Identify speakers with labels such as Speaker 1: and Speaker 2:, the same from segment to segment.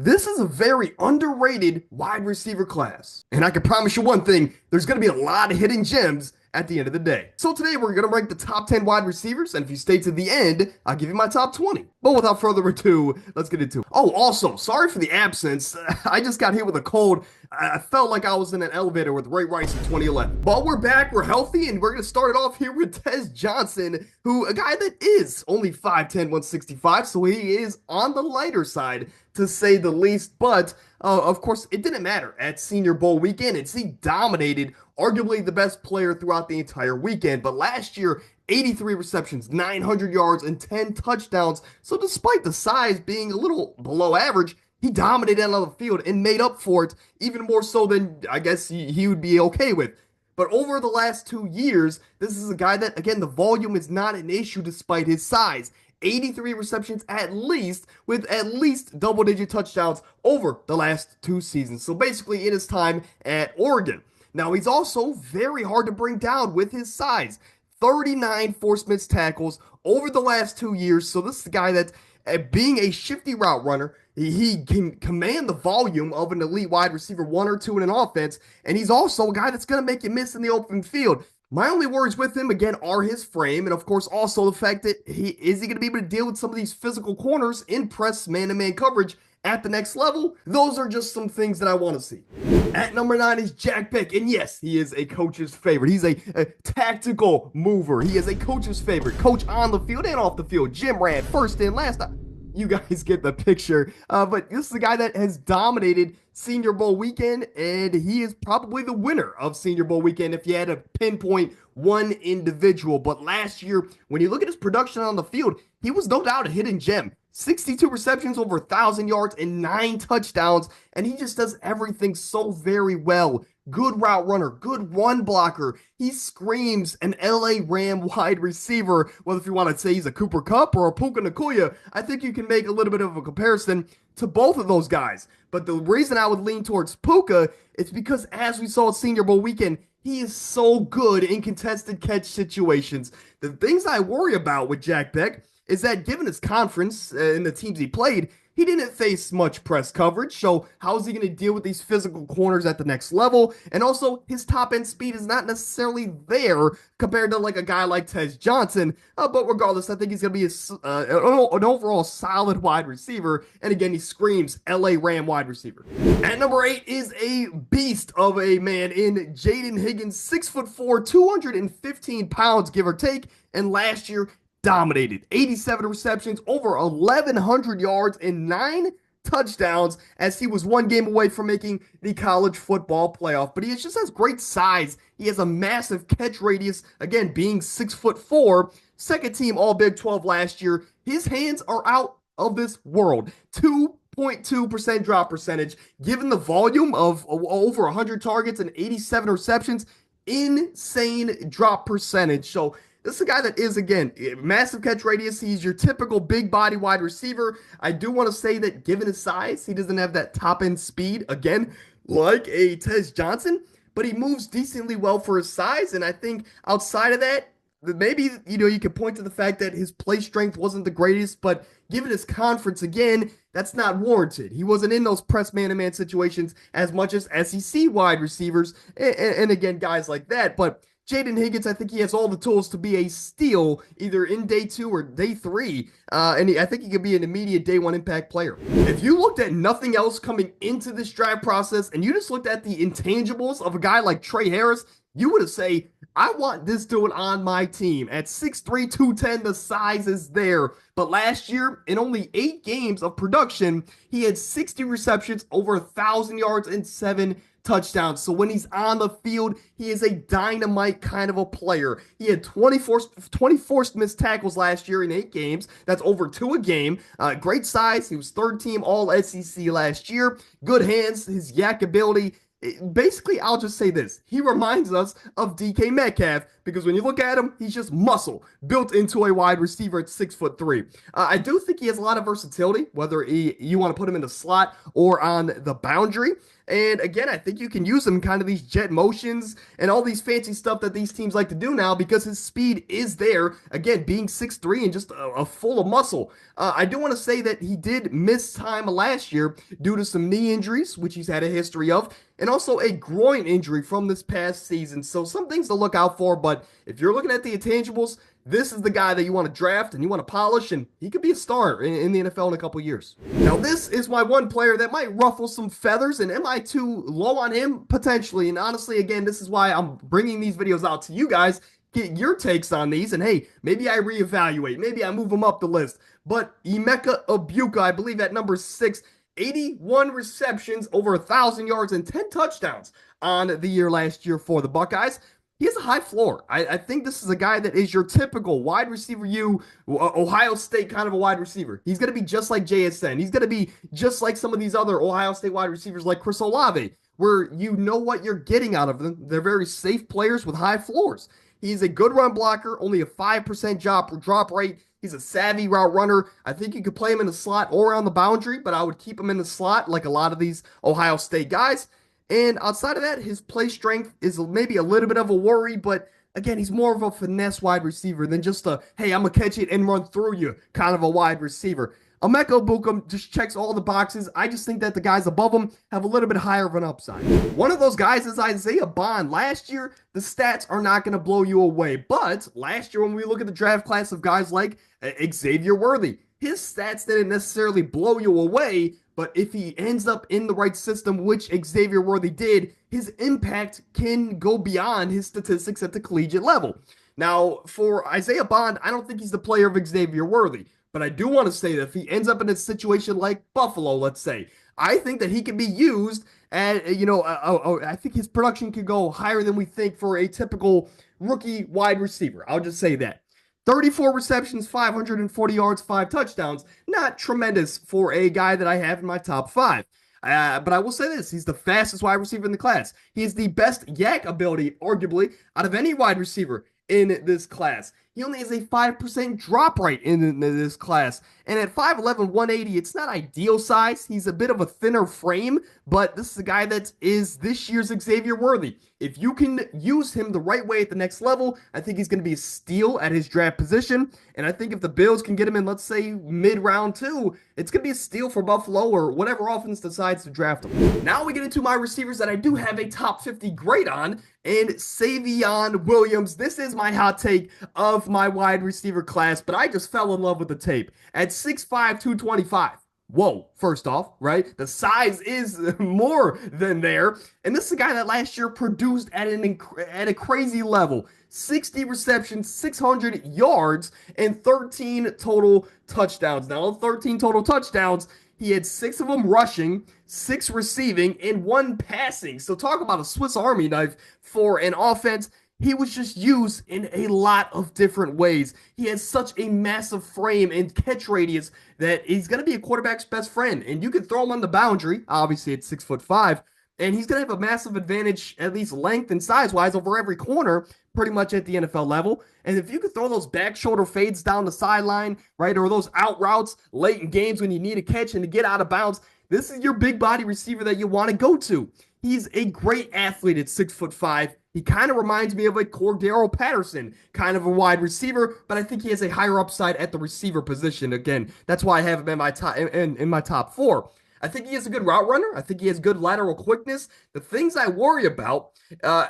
Speaker 1: This is a very underrated wide receiver class. And I can promise you one thing, there's going to be a lot of hidden gems at the end of the day. So today we're going to rank the top 10 wide receivers, and if you stay to the end, I'll give you my top 20. But without further ado, let's get into it. Oh, also, sorry for the absence. I just got hit with a cold. I felt like I was in an elevator with Ray Rice in 2011. But we're back, we're healthy, and we're going to start it off here with Tez Johnson, who, a guy that is only 5'10", 165, so he is on the lighter side, to say the least. But of course, it didn't matter at Senior Bowl weekend. He dominated, arguably the best player throughout the entire weekend. But last year, 83 receptions, 900 yards, and 10 touchdowns. So despite the size being a little below average, he dominated on the field and made up for it, even more so than I guess he would be okay with. But over the last 2 years, this is a guy that, again, the volume is not an issue despite his size. 83 receptions at least, with at least double-digit touchdowns over the last 2 seasons. So basically in his time at Oregon. Now, he's also very hard to bring down with his size. 39 forced missed tackles over the last 2 years. So this is a guy that, being a shifty route runner, he can command the volume of an elite wide receiver, 1 or 2 in an offense. And he's also a guy that's going to make you miss in the open field. My only worries with him, again, are his frame, and of course also the fact that he going to be able to deal with some of these physical corners in press man-to-man coverage at the next level. Those are just some things that I want to see. At number 9 is Jack Bech, and yes, he is a coach's favorite. He's a tactical mover. He is a coach's favorite. Coach on the field and off the field. Jim ran first in, last time. You guys get the picture. But this is a guy that has dominated Senior Bowl weekend, and he is probably the winner of Senior Bowl weekend if you had to pinpoint one individual. But last year, when you look at his production on the field, he was no doubt a hidden gem. 62 receptions, over 1,000 yards, and 9 touchdowns, and he just does everything so very well. Good route runner, good run blocker. He screams an LA Ram wide receiver. Well, if you want to say he's a Cooper Kupp or a Puka Nacua, I think you can make a little bit of a comparison to both of those guys. But the reason I would lean towards Puka is because, as we saw at Senior Bowl weekend, he is so good in contested catch situations. The things I worry about with Jack Bech is that, given his conference and the teams he played, he didn't face much press coverage. So how is he going to deal with these physical corners at the next level? And also, his top end speed is not necessarily there compared to like a guy like Tez Johnson. But regardless, I think he's going to be an overall solid wide receiver. And again, he screams LA Ram wide receiver. At number 8 is a beast of a man in Jayden Higgins, 6'4", 215 pounds, give or take. And last year, dominated. 87 receptions, over 1,100 yards, and 9 touchdowns, as he was 1 game away from making the college football playoff. But he just has great size. He has a massive catch radius, again, being 6'4", second team All Big 12 last year. His hands are out of this world. 2.2% drop percentage, given the volume of over 100 targets and 87 receptions. Insane drop percentage. So this is a guy that is, again, massive catch radius. He's your typical big body wide receiver. I do want to say that, given his size, he doesn't have that top end speed, again, like a Tez Johnson, but he moves decently well for his size. And I think outside of that, maybe, you could point to the fact that his play strength wasn't the greatest, but given his conference, again, that's not warranted. He wasn't in those press man-to-man situations as much as SEC wide receivers and again, guys like that. But Jayden Higgins, I think he has all the tools to be a steal either in day 2 or day 3. I think he could be an immediate day 1 impact player. If you looked at nothing else coming into this draft process and you just looked at the intangibles of a guy like Tre Harris, you would have said, I want this dude on my team. At 6'3", 210, the size is there. But last year, in only 8 games of production, he had 60 receptions, over 1,000 yards, and 7 touchdowns. So when he's on the field, he is a dynamite kind of a player. He had 20 forced missed tackles last year in 8 games. That's over 2 a game. Great size. He was 3rd team All SEC last year. Good hands. His yak ability Basically, I'll just say this. He reminds us of DK Metcalf because when you look at him, he's just muscle built into a wide receiver at 6'3". I do think he has a lot of versatility, whether you want to put him in the slot or on the boundary. And again, I think you can use him in kind of these jet motions and all these fancy stuff that these teams like to do now because his speed is there. Again, being 6'3" and just a full of muscle. I do want to say that he did miss time last year due to some knee injuries, which he's had a history of, and also a groin injury from this past season. So some things to look out for, but if you're looking at the intangibles, this is the guy that you want to draft and you want to polish, and he could be a star in the NFL in a couple years. Now, this is my one player that might ruffle some feathers, and am I too low on him? Potentially. And honestly, again, this is why I'm bringing these videos out to you guys. Get your takes on these, and hey, maybe I reevaluate. Maybe I move him up the list. But Emeka Egbuka, I believe at number 6, 81 receptions, over 1,000 yards, and 10 touchdowns on the year last year for the Buckeyes. He has a high floor. I think this is a guy that is your typical wide receiver, Ohio State kind of a wide receiver. He's going to be just like JSN. He's going to be just like some of these other Ohio State wide receivers like Chris Olave, where you know what you're getting out of them. They're very safe players with high floors. He's a good run blocker, only a 5% drop rate. He's a savvy route runner. I think you could play him in the slot or on the boundary, but I would keep him in the slot like a lot of these Ohio State guys. And outside of that, his play strength is maybe a little bit of a worry, but again, he's more of a finesse wide receiver than just a, hey, I'm going to catch it and run through you kind of a wide receiver. Emeka Egbuka just checks all the boxes. I just think that the guys above him have a little bit higher of an upside. One of those guys is Isaiah Bond. Last year, the stats are not going to blow you away. But last year, when we look at the draft class of guys like Xavier Worthy, his stats didn't necessarily blow you away. But if he ends up in the right system, which Xavier Worthy did, his impact can go beyond his statistics at the collegiate level. Now, for Isaiah Bond, I don't think he's the player of Xavier Worthy. But I do want to say that if he ends up in a situation like Buffalo, let's say, I think that he can be used and, I think his production could go higher than we think for a typical rookie wide receiver. I'll just say that. 34 receptions, 540 yards, 5 touchdowns. Not tremendous for a guy that I have in my top 5. But I will say this, he's the fastest wide receiver in the class. He has the best yak ability, arguably, out of any wide receiver in this class. He only has a 5% drop rate in this class. And at 5'11", 180, it's not ideal size. He's a bit of a thinner frame, but this is a guy that is this year's Xavier Worthy. If you can use him the right way at the next level, I think he's going to be a steal at his draft position. And I think if the Bills can get him in, let's say, mid-round 2, it's going to be a steal for Buffalo or whatever offense decides to draft him. Now we get into my receivers that I do have a top 50 grade on, and Savion Williams. This is my hot take of my wide receiver class, but I just fell in love with the tape. At 6'5", 225. Whoa, first off, right? The size is more than there. And this is a guy that last year produced at a crazy level. 60 receptions, 600 yards, and 13 total touchdowns. Now, 13 total touchdowns, he had 6 of them rushing, 6 receiving, and 1 passing. So talk about a Swiss Army knife for an offense. He was just used in a lot of different ways. He has such a massive frame and catch radius that he's going to be a quarterback's best friend. And you can throw him on the boundary, obviously at 6'5", and he's going to have a massive advantage, at least length and size-wise, over every corner, pretty much at the NFL level. And if you could throw those back shoulder fades down the sideline, right, or those out routes late in games when you need a catch and to get out of bounds, this is your big body receiver that you want to go to. He's a great athlete at 6'5". He kind of reminds me of a Cordero Patterson, kind of a wide receiver, but I think he has a higher upside at the receiver position. Again, that's why I have him in my top 4. I think he is a good route runner. I think he has good lateral quickness. The things I worry about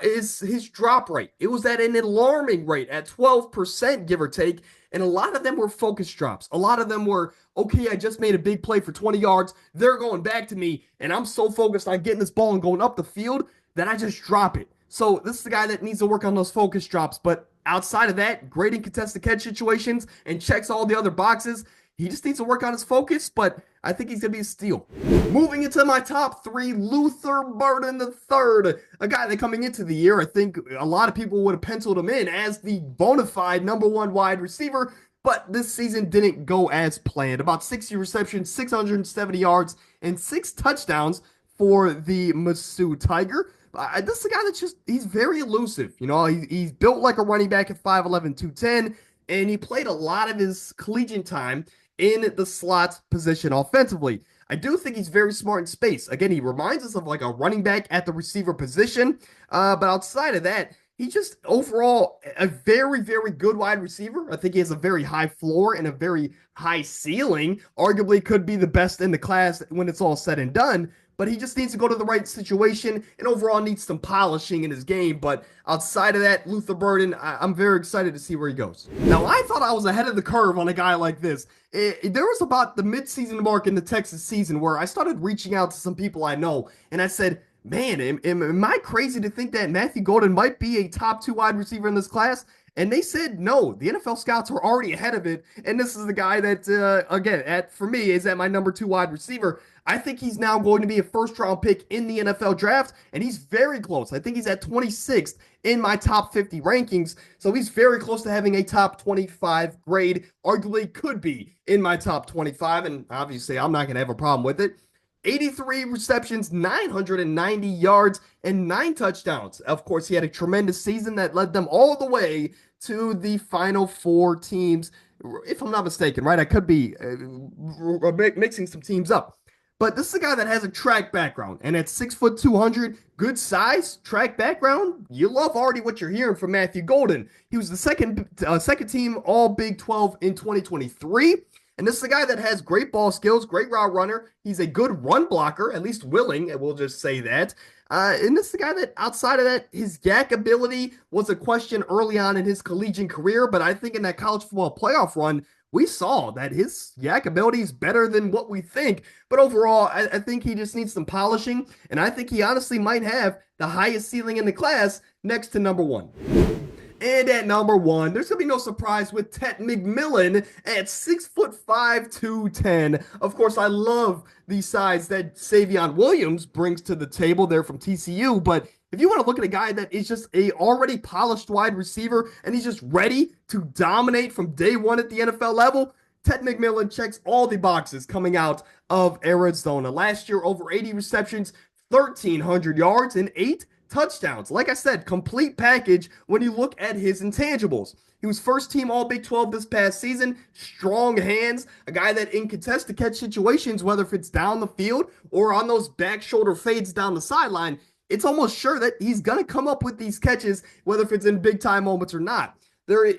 Speaker 1: is his drop rate. It was at an alarming rate at 12%, give or take, and a lot of them were focus drops. A lot of them were, okay, I just made a big play for 20 yards. They're going back to me, and I'm so focused on getting this ball and going up the field that I just drop it. So this is the guy that needs to work on those focus drops. But outside of that, great in contested catch situations and checks all the other boxes. He just needs to work on his focus, but I think he's going to be a steal. Moving into my top 3, Luther Burden III, a guy that coming into the year, I think a lot of people would have penciled him in as the bona fide #1 wide receiver, but this season didn't go as planned. About 60 receptions, 670 yards, and 6 touchdowns. for the Mizzou Tiger. This is a guy that's he's very elusive. He's built like a running back at 5'11, 210, and he played a lot of his collegiate time in the slot position offensively. I do think he's very smart in space. Again, he reminds us of like a running back at the receiver position. But outside of that, he's just overall a very, very good wide receiver. I think he has a very high floor and a very high ceiling. Arguably could be the best in the class when it's all said and done. But he just needs to go to the right situation and overall needs some polishing in his game. But outside of that, Luther Burden, I'm very excited to see where he goes. Now, I thought I was ahead of the curve on a guy like this. There was about the midseason mark in the Texas season where I started reaching out to some people I know, and I said, man, am I crazy to think that Matthew Golden might be a top 2 wide receiver in this class? And they said no. The NFL scouts were already ahead of it. And this is the guy that, again, for me, is at my number 2 wide receiver. I think he's now going to be a first-round pick in the NFL draft, and he's very close. I think he's at 26th in my top 50 rankings. So he's very close to having a top 25 grade. Arguably could be in my top 25, and obviously I'm not going to have a problem with it. 83 receptions, 990 yards, and 9 touchdowns. Of course, he had a tremendous season that led them all the way to the Final Four teams, if I'm not mistaken, right? I could be mixing some teams up. But this is a guy that has a track background, and at 6'2", 200, good size, track background. You love already what you're hearing from Matthew Golden. He was the second team All Big 12 in 2023. And this is a guy that has great ball skills, great route runner. He's a good run blocker, at least willing, and we'll just say that. And this is a guy that, outside of that, his YAC ability was a question early on in his collegiate career, but I think in that college football playoff run, we saw that his YAC ability is better than what we think. But overall, I think he just needs some polishing, and I think he honestly might have the highest ceiling in the class next to number 1. And at number 1, there's going to be no surprise with Tet McMillan at 6'5", 210. Of course, I love the size that Savion Williams brings to the table there from TCU, but if you want to look at a guy that is just a already polished wide receiver and he's just ready to dominate from day one at the NFL level, Tet McMillan checks all the boxes coming out of Arizona. Last year, over 80 receptions, 1,300 yards, and 8 touchdowns. Like I said, complete package when you look at his intangibles. He was first team All Big 12 this past season. Strong hands, a guy that in contest to catch situations, whether if it's down the field or on those back shoulder fades down the sideline, it's almost sure that he's going to come up with these catches, whether if it's in big time moments or not.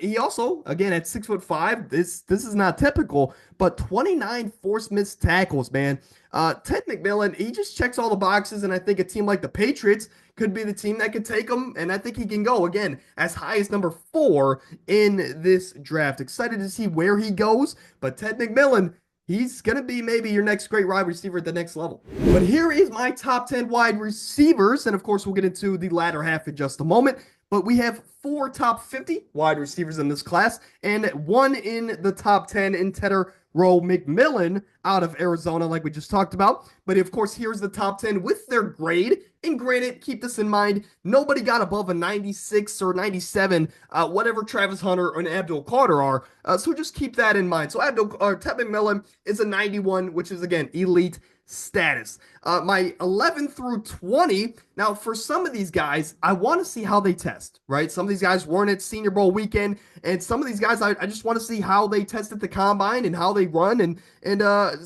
Speaker 1: He also, again, at 6'5", this is not typical, but 29 forced missed tackles, man. Tet McMillan, he just checks all the boxes, and I think a team like the Patriots could be the team that could take him, and I think he can go, again, as high as number 4 in this draft. Excited to see where he goes, but Tet McMillan, he's going to be maybe your next great wide receiver at the next level. But here is my top 10 wide receivers, and of course, we'll get into the latter half in just a moment. But we have 4 top 50 wide receivers in this class and 1 in the top 10 in Tetairoa McMillan out of Arizona, like we just talked about. But of course, here's the top 10 with their grade. And granted, keep this in mind, nobody got above a 96 or 97, whatever Travis Hunter and Abdul Carter are. So just keep that in mind. So Tet McMillan is a 91, which is, again, elite status. My 11 through 20. Now, for some of these guys, I want to see how they test, right? Some of these guys weren't at Senior Bowl weekend, and some of these guys, I just want to see how they test at the combine and how they run, and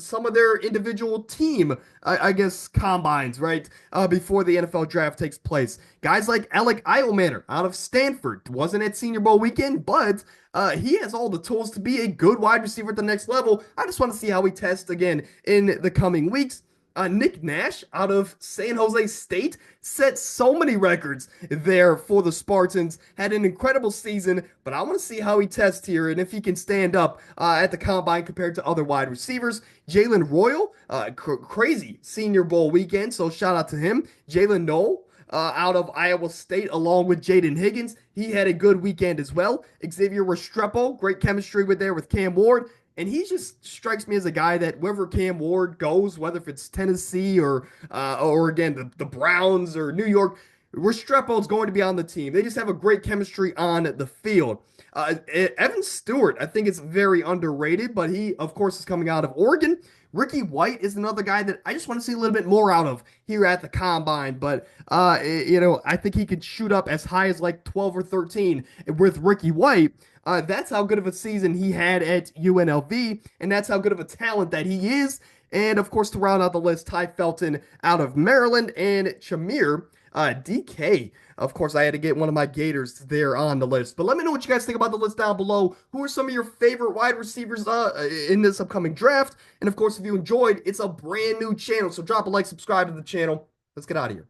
Speaker 1: some of their individual team, I guess, combines, right? Before the NFL draft takes place. Guys like Alec Eilmanner out of Stanford wasn't at Senior Bowl weekend, but he has all the tools to be a good wide receiver at the next level. I just want to see how he tests again in the coming weeks. Nick Nash out of San Jose State set so many records there for the Spartans. Had an incredible season, but I want to see how he tests here and if he can stand up at the combine compared to other wide receivers. Jalen Royal, crazy Senior Bowl weekend, so shout out to him. Jalen Noel out of Iowa State, along with Jaden Higgins. He had a good weekend as well. Xavier Restrepo, great chemistry with Cam Ward. And he just strikes me as a guy that wherever Cam Ward goes, whether if it's Tennessee or again, the Browns or New York, Restrepo is going to be on the team. They just have a great chemistry on the field. Evan Stewart, I think it's very underrated, but he, of course, is coming out of Oregon. Ricky White is another guy that I just want to see a little bit more out of here at the combine. But I think he could shoot up as high as like 12 or 13 with Ricky White. That's how good of a season he had at UNLV, and that's how good of a talent that he is. And of course, to round out the list, Ty Felton out of Maryland and Chimere DK. Of course, I had to get one of my Gators there on the list. But let me know what you guys think about the list down below. Who are some of your favorite wide receivers in this upcoming draft? And of course, if you enjoyed, it's a brand new channel. So drop a like, subscribe to the channel. Let's get out of here.